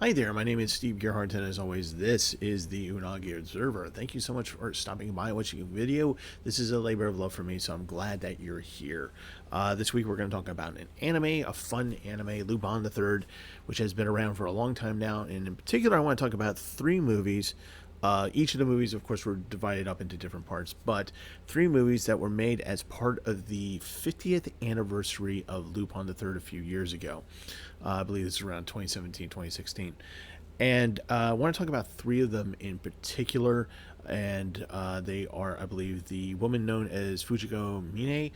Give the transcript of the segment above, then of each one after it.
Hi there, my name is Steve Gerhardt, and as always, this is the Unagi Observer. Thank you so much for stopping by and watching a video. This is a labor of love for me, so I'm glad that you're here. This week, we're going to talk about an anime, a fun anime, Lupin III, which has been around for a long time now. And in particular, I want to talk about three movies. Each of the movies, of course, were divided up into different parts, but three movies that were made as part of the 50th anniversary of Lupin III a few years ago. I believe this is around 2017, 2016. And I want to talk about three of them in particular. And they are, I believe, the woman known as Fujiko Mine.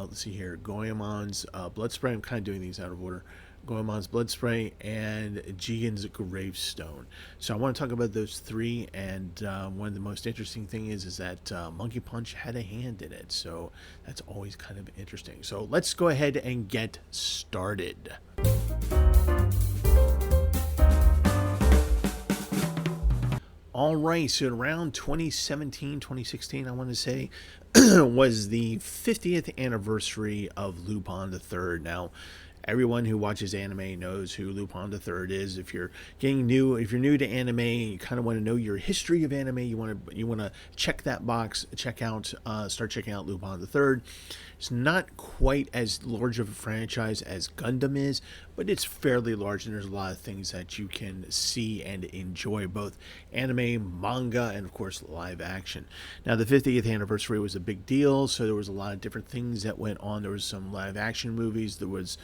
Let's see here. Goemon's Blood Spray. I'm kind of doing these out of order. Goemon's Blood Spray and Jigen's Gravestone. So I want to talk about those three. And one of the most interesting thing is that Monkey Punch had a hand in it. So that's always kind of interesting. So let's go ahead and get started. All right, so around 2017, 2016, I want to say, was the 50th anniversary of Lupin the Third. Now, everyone who watches anime knows who Lupin the Third is. If you're if you're new to anime, you kind of want to know your history of anime. You want to check that box, start checking out Lupin the Third. It's not quite as large of a franchise as Gundam is, but it's fairly large, and there's a lot of things that you can see and enjoy, both anime, manga, and of course live action. Now, the 50th anniversary was a big deal, so there was a lot of different things that went on. There was some live action movies, there was,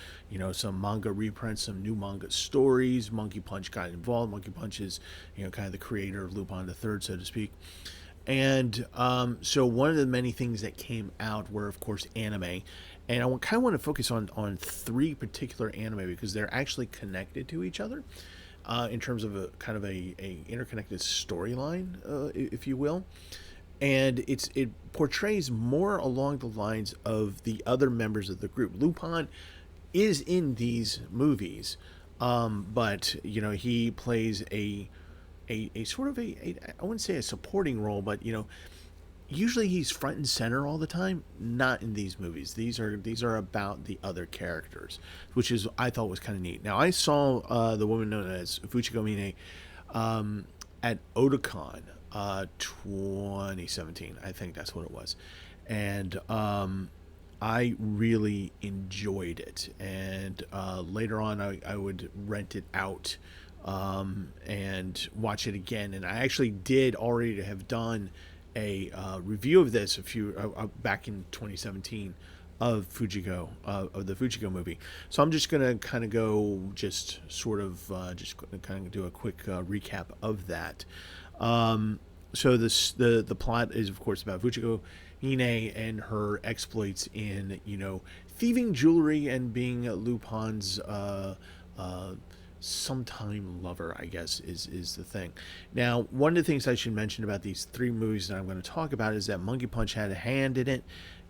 some manga reprints, some new manga stories. Monkey Punch got involved. Monkey Punch is, kind of the creator of Lupin the Third, so to speak. And so one of the many things that came out were, of course, anime. And I kind of want to focus on three particular anime because they're actually connected to each other in terms of a kind of a interconnected storyline, if you will. And it portrays more along the lines of the other members of the group. Lupin is in these movies, but he plays a sort of I wouldn't say a supporting role, but usually he's front and center all the time. Not in these movies. These are about the other characters, which is I thought was kind of neat. Now I saw the woman known as Fujiko Mine at Otakon 2017. I think that's what it was, and I really enjoyed it. And later on, I would rent it out and watch it again. And I actually did already have done a review of this back in 2017 of Fujiko of the Fujiko movie. So I'm just gonna kind of go just sort of just kind of do a quick recap of that. So the plot is of course about Fujiko Mine and her exploits in thieving jewelry and being Lupin's sometime lover, I guess is the thing. Now, one of the things I should mention about these three movies that I'm going to talk about is that Monkey Punch had a hand in it,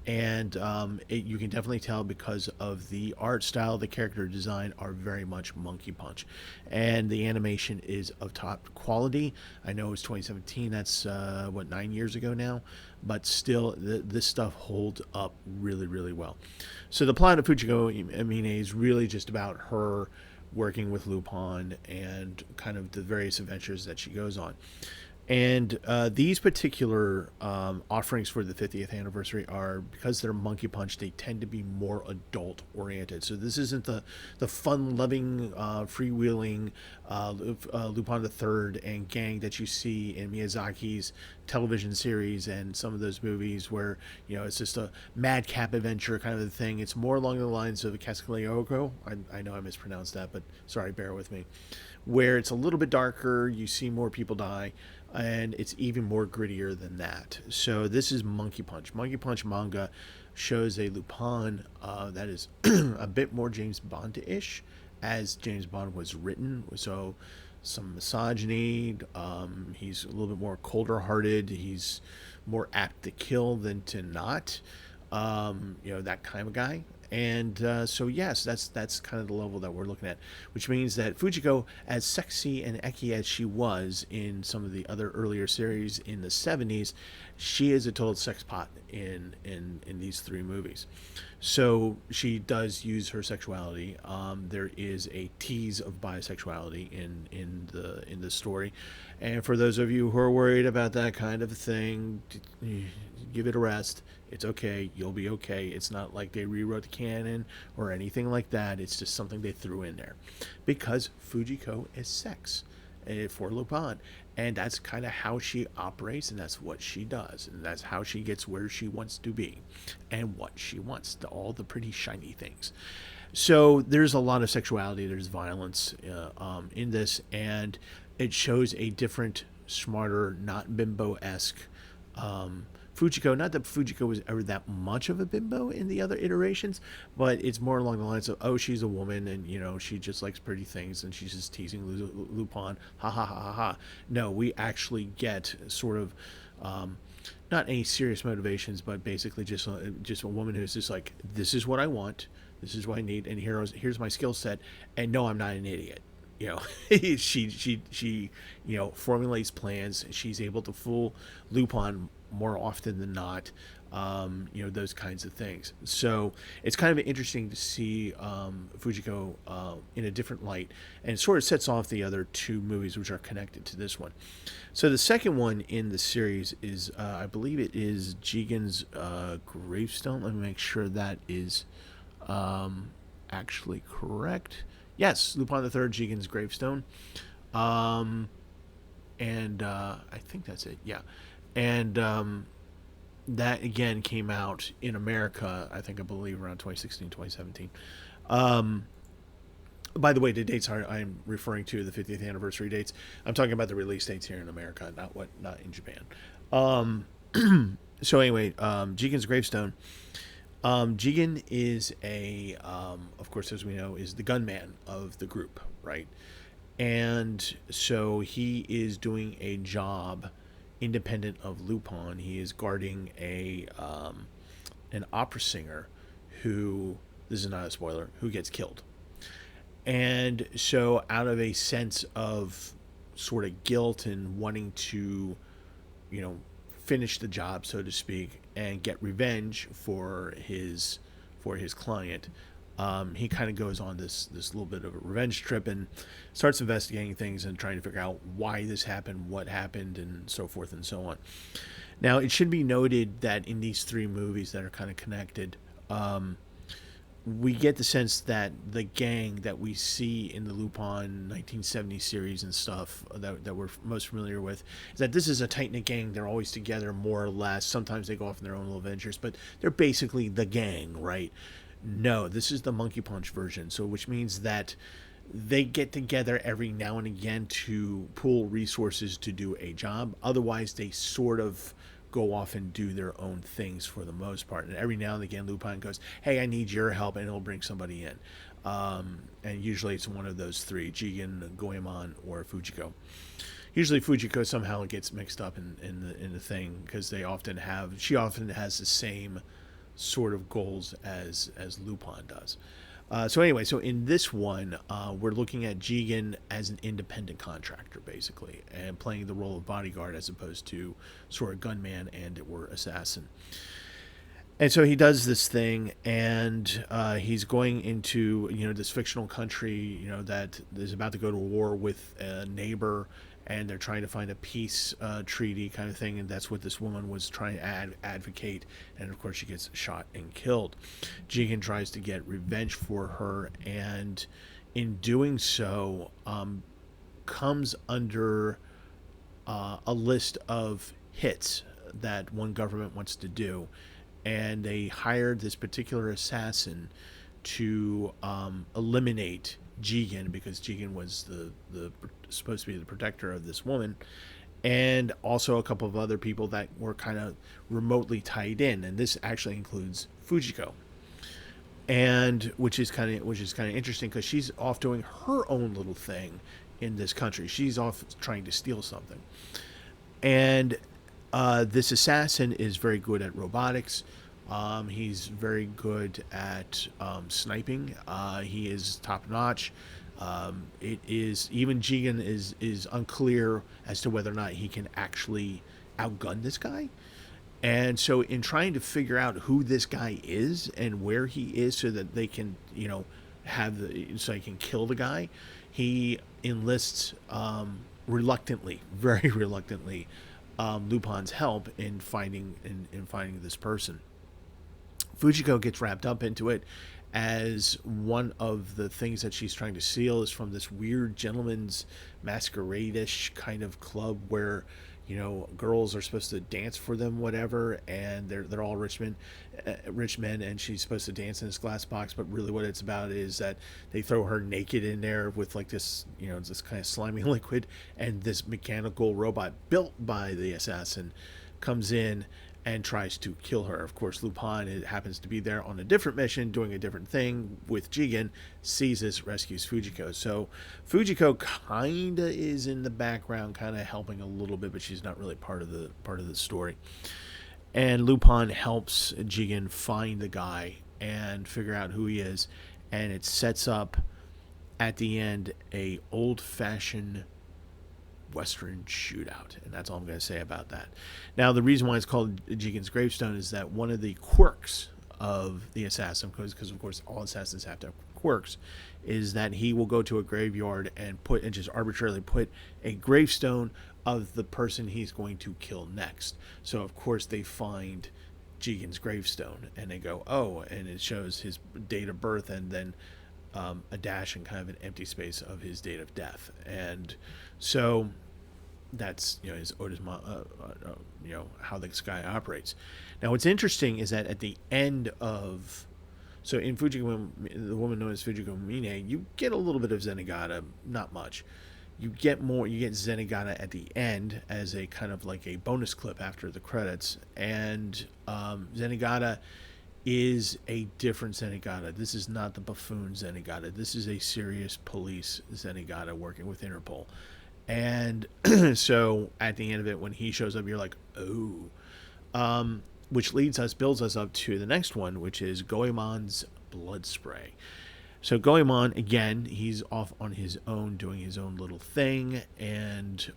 and you can definitely tell because of the art style. The character design are very much Monkey Punch, and the animation is of top quality. I know it's 2017, that's 9 years ago now, but still this stuff holds up really, really well. So the plot of Fujiko Mine is really just about her working with Lupin and kind of the various adventures that she goes on. And these particular offerings for the 50th anniversary are, because they're Monkey Punch, they tend to be more adult oriented. So this isn't the fun-loving, freewheeling Lupin the Third and gang that you see in Miyazaki's television series and some of those movies where it's just a madcap adventure kind of a thing. It's more along the lines of Castellano. I know I mispronounced that, but sorry, bear with me. Where it's a little bit darker, you see more people die, and it's even more grittier than that. So this is Monkey Punch. Monkey Punch manga shows a Lupin that is a bit more James Bond-ish as James Bond was written. So some misogyny. He's a little bit more colder-hearted. He's more apt to kill than to not. That kind of guy. And so yes, that's kind of the level that we're looking at, which means that Fujiko, as sexy and eki as she was in some of the other earlier series in the 70s, she is a total sex pot in these three movies. So she does use her sexuality. There is a tease of bisexuality in the story, and for those of you who are worried about that kind of thing, give it a rest. It's okay. You'll be okay. It's not like they rewrote the canon or anything like that. It's just something they threw in there because Fujiko is sex for Lupin, and that's kind of how she operates, and that's what she does, and that's how she gets where she wants to be and what she wants, all the pretty shiny things. So there's a lot of sexuality, there's violence in this, and it shows a different, smarter, not bimbo-esque Fujiko. Not that Fujiko was ever that much of a bimbo in the other iterations, but it's more along the lines of, oh, she's a woman and, she just likes pretty things and she's just teasing Lupin. Ha ha ha ha ha. No, we actually get sort of not any serious motivations, but basically just a woman who's just like, this is what I want, this is what I need, and here's my skill set, and no, I'm not an idiot. She formulates plans. She's able to fool Lupin more often than not. Those kinds of things. So it's kind of interesting to see Fujiko in a different light, and it sort of sets off the other two movies which are connected to this one. So the second one in the series is, I believe it is Jigen's gravestone. Let me make sure that is actually correct. Yes, Lupin III, Jigen's gravestone. And I think that's it, yeah. And that, again, came out in America, I believe, around 2016, 2017. By the way, the dates I'm referring to, the 50th anniversary dates. I'm talking about the release dates here in America, not in Japan. So anyway, Jigen's gravestone. Jigen is of course, as we know, is the gunman of the group, right? And so he is doing a job independent of Lupin. He is guarding an opera singer who, this is not a spoiler, who gets killed. And so out of a sense of sort of guilt and wanting to, finish the job, so to speak, and get revenge for his client, he kind of goes on this little bit of a revenge trip and starts investigating things and trying to figure out why this happened, what happened, and so forth and so on. Now, it should be noted that in these three movies that are kind of connected, we get the sense that the gang that we see in the Lupin 1970 series and stuff that we're most familiar with, is that this is a tight-knit gang. They're always together, more or less. Sometimes they go off on their own little ventures, but they're basically the gang, right? No, this is the Monkey Punch version, so which means that they get together every now and again to pool resources to do a job. Otherwise, they sort of go off and do their own things for the most part. And every now and again, Lupin goes, hey, I need your help, and he'll bring somebody in. And usually it's one of those three, Jigen, Goemon, or Fujiko. Usually Fujiko somehow gets mixed up in the thing, because she often has the same sort of goals as Lupin does. So anyway, so in this one, we're looking at Jigen as an independent contractor, basically, and playing the role of bodyguard as opposed to sort of gunman or assassin. And so he does this thing, and he's going into this fictional country that is about to go to war with a neighbor, and they're trying to find a peace treaty kind of thing, and that's what this woman was trying to advocate, and of course she gets shot and killed. Jigen tries to get revenge for her, and in doing so comes under a list of hits that one government wants to do, and they hired this particular assassin to eliminate Jigen, because Jigen was the supposed to be the protector of this woman, and also a couple of other people that were kind of remotely tied in, and this actually includes Fujiko, and which is kind of interesting, because she's off doing her own little thing in this country. She's off trying to steal something, and this assassin is very good at robotics. He's very good at sniping. He is top notch. It is even Jigen is unclear as to whether or not he can actually outgun this guy. And so, in trying to figure out who this guy is and where he is, so that they can, so he can kill the guy, he enlists reluctantly, very reluctantly, Lupin's help in finding this person. Fujiko gets wrapped up into it, as one of the things that she's trying to steal is from this weird gentleman's masquerade-ish kind of club where girls are supposed to dance for them, whatever, and they're all rich men, and she's supposed to dance in this glass box. But really, what it's about is that they throw her naked in there with like this, this kind of slimy liquid, and this mechanical robot built by the assassin comes in and tries to kill her. Of course, Lupin happens to be there on a different mission, doing a different thing with Jigen, sees this, rescues Fujiko. So Fujiko kind of is in the background, kind of helping a little bit, but she's not really part of the story. And Lupin helps Jigen find the guy and figure out who he is, and it sets up at the end a old-fashioned Western shootout, and that's all I'm going to say about that. Now, the reason why it's called Jigen's gravestone is that one of the quirks of the assassin, because of course all assassins have to have quirks, is that he will go to a graveyard and just arbitrarily put a gravestone of the person he's going to kill next. So of course they find Jigen's gravestone and they go, oh, and it shows his date of birth and then a dash and kind of an empty space of his date of death. And so that's his Otis, how this guy operates. Now, what's interesting is that at the end of, so in Fujiko, the woman known as Fujiko Mine, you get a little bit of Zenigata, not much. You get Zenigata at the end as a kind of like a bonus clip after the credits, and Zenigata is a different Zenigata. This is not the buffoon Zenigata. This is a serious police Zenigata working with Interpol. And so at the end of it, when he shows up, you're like, oh. Which builds us up to the next one, which is Goemon's blood spray. So Goemon, again, he's off on his own, doing his own little thing, and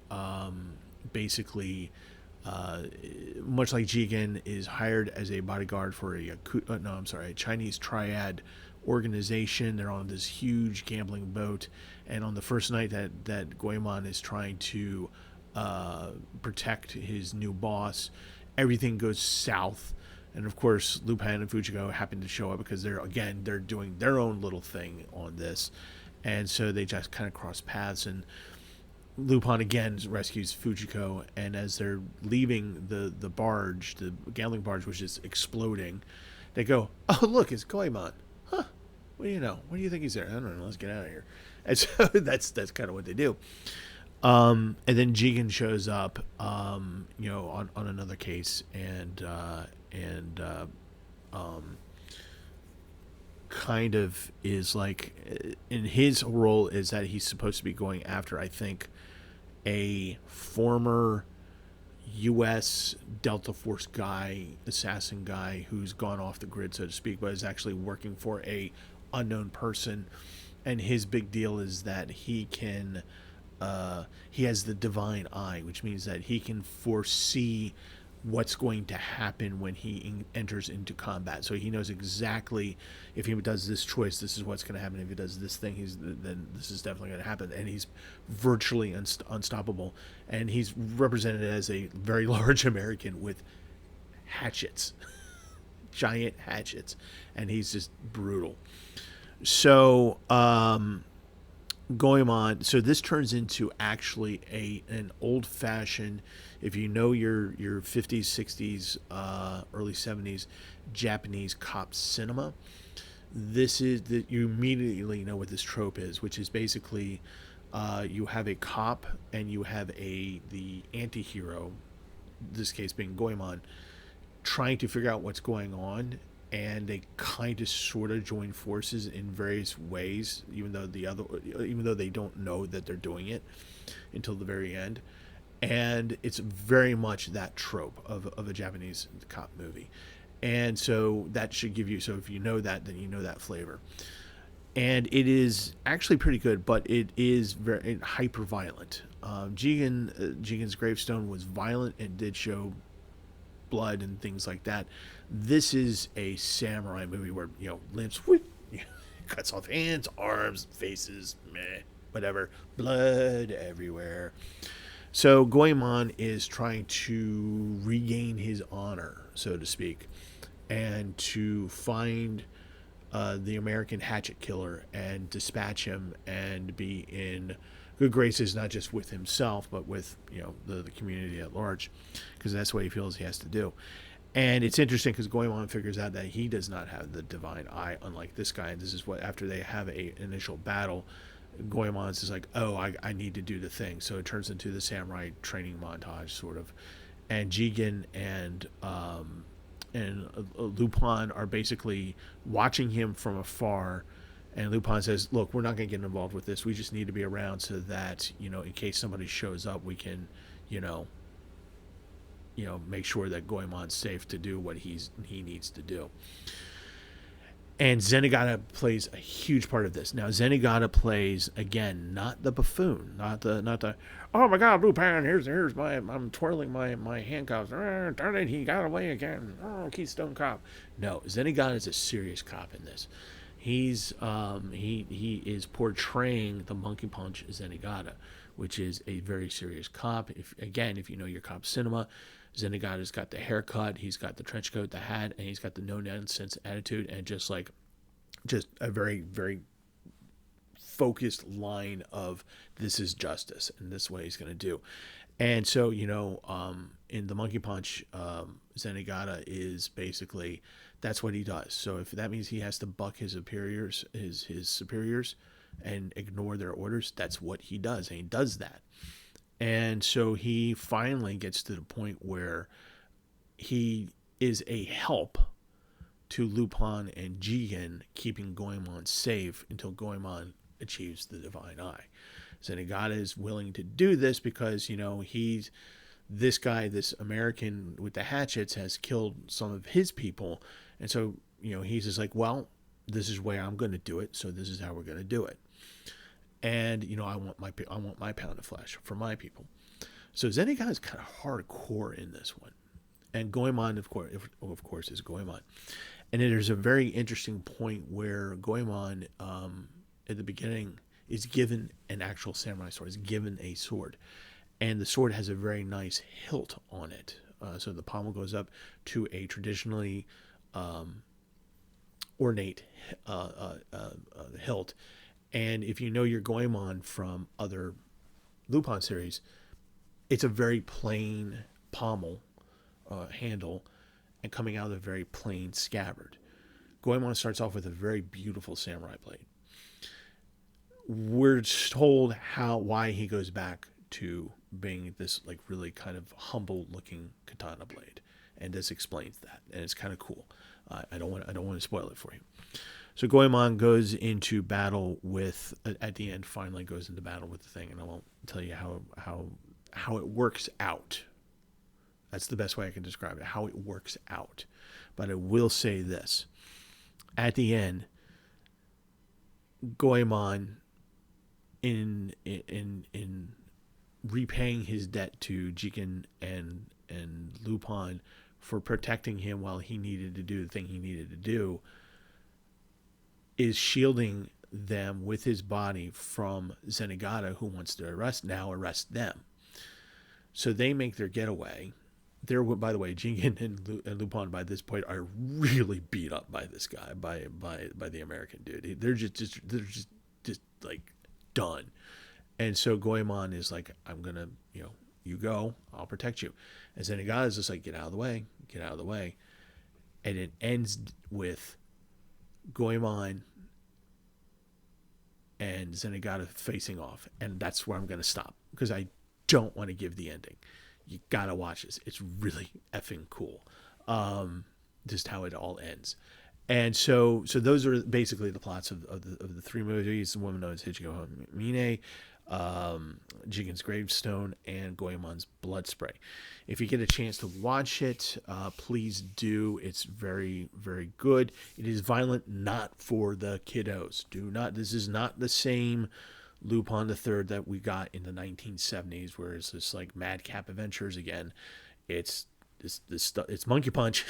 basically, much like Jigen, is hired as a bodyguard for a Chinese triad organization. They're on this huge gambling boat, and on the first night that Goemon is trying to protect his new boss, everything goes south. And of course, Lupin and Fujiko happen to show up because they're doing their own little thing on this, and so they just kind of cross paths. And Lupin again rescues Fujiko, and as they're leaving the barge, the gambling barge, which is exploding, they go, "Oh, look, it's Goemon. Huh? What do you know? What do you think he's there? I don't know. Let's get out of here." And so that's kind of what they do. And then Jigen shows up, on another case, and kind of is like, in his role is that he's supposed to be going after, I think, a former U.S. Delta Force assassin guy who's gone off the grid, so to speak, but is actually working for a unknown person. And his big deal is that he has the divine eye, which means that he can foresee what's going to happen when he enters into combat. So he knows exactly, if he does this choice, this is what's going to happen. If he does this thing, then this is definitely going to happen. And he's virtually unstoppable. And he's represented as a very large American with hatchets, giant hatchets, and he's just brutal. So Goemon, so this turns into actually an old-fashioned, if you know your 50s, 60s, early 70s Japanese cop cinema, this is that you immediately know what this trope is, which is basically you have a cop and you have the anti-hero, this case being Goemon, trying to figure out what's going on, and they kind of sort of join forces in various ways, even though they don't know that they're doing it until the very end. And it's very much that trope of a Japanese cop movie. And so that should give you, so if you know that, then you know that flavor. And it is actually pretty good, but it is very hyper violent. Jigen's gravestone was violent and did show blood and things like that. This is a samurai movie where, limbs whoop, cuts off hands, arms, faces, meh, whatever, blood everywhere. So Goemon is trying to regain his honor, so to speak, and to find the American hatchet killer and dispatch him and be in good graces, not just with himself, but with the community at large, because that's what he feels he has to do. And it's interesting because Goemon figures out that he does not have the divine eye, unlike this guy. And this is what, after they have a initial battle, Goemon's is like, oh, I need to do the thing. So it turns into the samurai training montage, sort of. And Jigen and Lupin are basically watching him from afar. And Lupin says, look, we're not going to get involved with this. We just need to be around so that, in case somebody shows up, we can, make sure that Goemon's safe to do what he needs to do. And Zenigata plays a huge part of this. Now, Zenigata plays, again, not the buffoon, not the oh my God, Lupin, here's my, I'm twirling my handcuffs. Darn it, he got away again. Oh, Keystone Cop. No, Zenigata is a serious cop in this. He's he is portraying the Monkey Punch Zenigata, which is a very serious cop. If you know your cop cinema, Zenigata's got the haircut, he's got the trench coat, the hat, and he's got the no nonsense attitude, and just a very, very focused line of this is justice and this is what he's going to do. And so in the Monkey Punch, Zenigata is basically, that's what he does. So if that means he has to buck his superiors, and ignore their orders, that's what he does, and he does that. And so he finally gets to the point where he is a help to Lupin and Jigen, keeping Goemon safe until Goemon achieves the divine eye. Zenigata is willing to do this because, this guy, this American with the hatchets, has killed some of his people. And so, he's just like, well, this is where I'm going to do it, so this is how we're going to do it. And I want my pound of flesh for my people. So Zenigata is kind of hardcore in this one, and Goemon, of course, is Goemon. And there's a very interesting point where Goemon, at the beginning, is given an actual samurai sword. Is given a sword, and the sword has a very nice hilt on it. So the pommel goes up to a traditionally ornate hilt. And if you know your Goemon from other Lupin series, it's a very plain pommel handle and coming out of a very plain scabbard. Goemon starts off with a very beautiful samurai blade. We're told why he goes back to being this really kind of humble looking katana blade, and this explains that, and it's kind of cool. I don't want to spoil it for you. So Goemon goes into battle with, at the end, finally goes into battle with the thing, and I won't tell you how it works out. That's the best way I can describe it, how it works out. But I will say this. At the end, Goemon, in repaying his debt to Jigen and Lupin for protecting him while he needed to do the thing he needed to do, is shielding them with his body from Zenigata, who wants to arrest them. So they make their getaway. By the way, Jigen and Lupin by this point are really beat up by this guy, by the American dude. They're just like done. And so Goemon is like, I'm gonna, you go, I'll protect you. And Zenigata is just like, get out of the way. And it ends with Goemon and Zenigata facing off, and that's where I'm going to stop because I don't want to give the ending. You gotta watch this; it's really effing cool. Just how it all ends, and so those are basically the plots of the three movies. The woman known as Hichiko Mine. Jigen's Gravestone, and Goemon's Blood Spray. If you get a chance to watch it, please do. It's very, very good. It is violent, not for the kiddos. This is not the same Lupin III that we got in the 1970s, where it's this like madcap adventures again. It's this stuff. It's Monkey Punch,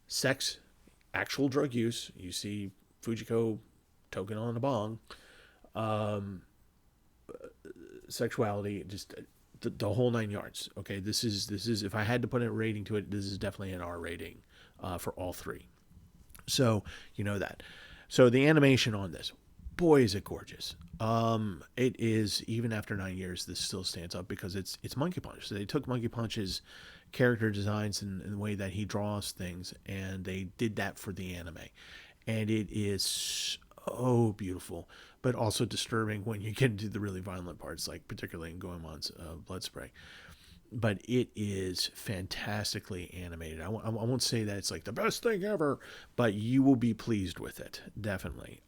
sex, actual drug use. You see Fujiko token on a bong, sexuality, just the whole 9 yards. Okay, this is if I had to put a rating to it, this is definitely an R rating for all three. So you know that. So the animation on this, boy, is it gorgeous. It is, even after 9 years, this still stands up because it's Monkey Punch. So they took Monkey Punch's character designs and the way that he draws things, and they did that for the anime, and it is so beautiful, but also disturbing when you get into the really violent parts, like particularly in Goemon's Blood Spray. But it is fantastically animated. I won't say that it's like the best thing ever, but you will be pleased with it, definitely.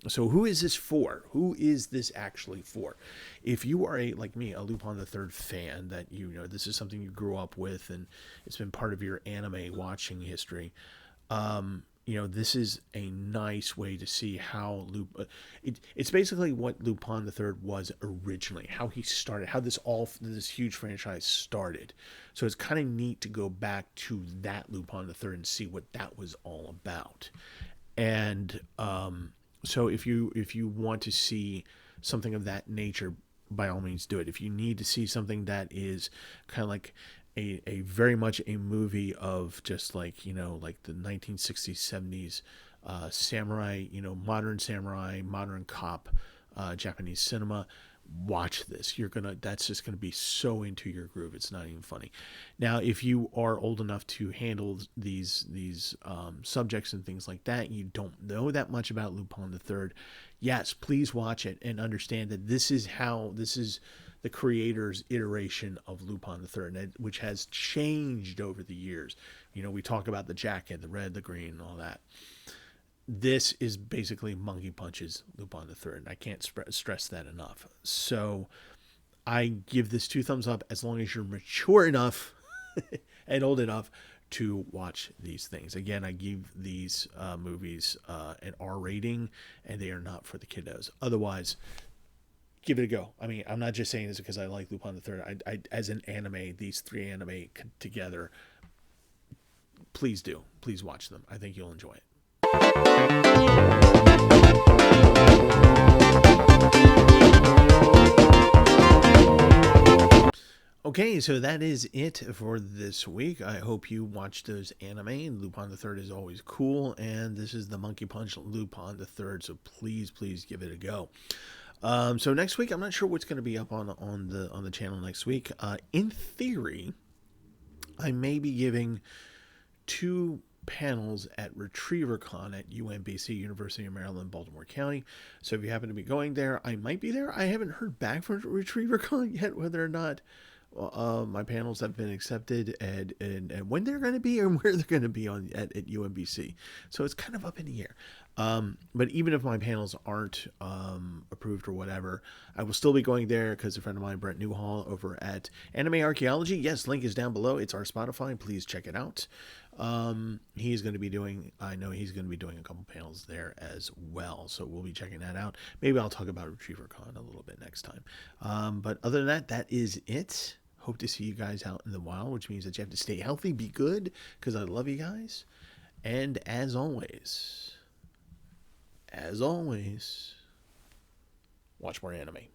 So who is this for? Who is this actually for? If you are like me, a Lupin III fan, that you know this is something you grew up with and it's been part of your anime watching history, this is a nice way to see how it's basically what Lupin III was originally, how he started, how this huge franchise started. So it's kind of neat to go back to that Lupin III and see what that was all about. And so if you want to see something of that nature, by all means do it. If you need to see something that is kind of like a very much a movie of just like like the 1960s 70s samurai, modern cop, Japanese cinema, watch this. That's just gonna be so into your groove, it's not even funny. Now if you are old enough to handle these subjects and things like that, you don't know that much about Lupin III, yes, please watch it and understand that this is the creator's iteration of Lupin III, which has changed over the years. We talk about the jacket, the red, the green, and all that. This is basically Monkey Punch's Lupin III, and I can't stress that enough. So I give this 2 thumbs up as long as you're mature enough and old enough to watch these things. Again, I give these movies an R rating, and they are not for the kiddos. Otherwise, give it a go. I mean, I'm not just saying this because I like Lupin III. I as an anime, these 3 anime together, please do. Please watch them. I think you'll enjoy it. Okay, so that is it for this week. I hope you watched those anime. Lupin III is always cool, and this is the Monkey Punch Lupin III, so please give it a go. So next week, I'm not sure what's going to be up on the channel next week. In theory, I may be giving 2 panels at RetrieverCon at UMBC, University of Maryland, Baltimore County. So if you happen to be going there, I might be there. I haven't heard back from RetrieverCon yet whether or not my panels have been accepted and when they're going to be and where they're going to be at UMBC. So it's kind of up in the air. But even if my panels aren't approved or whatever, I will still be going there because a friend of mine, Brett Newhall, over at Anime Archaeology, yes, link is down below. It's our Spotify. Please check it out. I know he's going to be doing a couple panels there as well. So we'll be checking that out. Maybe I'll talk about RetrieverCon a little bit next time. But other than that, that is it. Hope to see you guys out in the wild, which means that you have to stay healthy, be good, because I love you guys. And as always, watch more anime.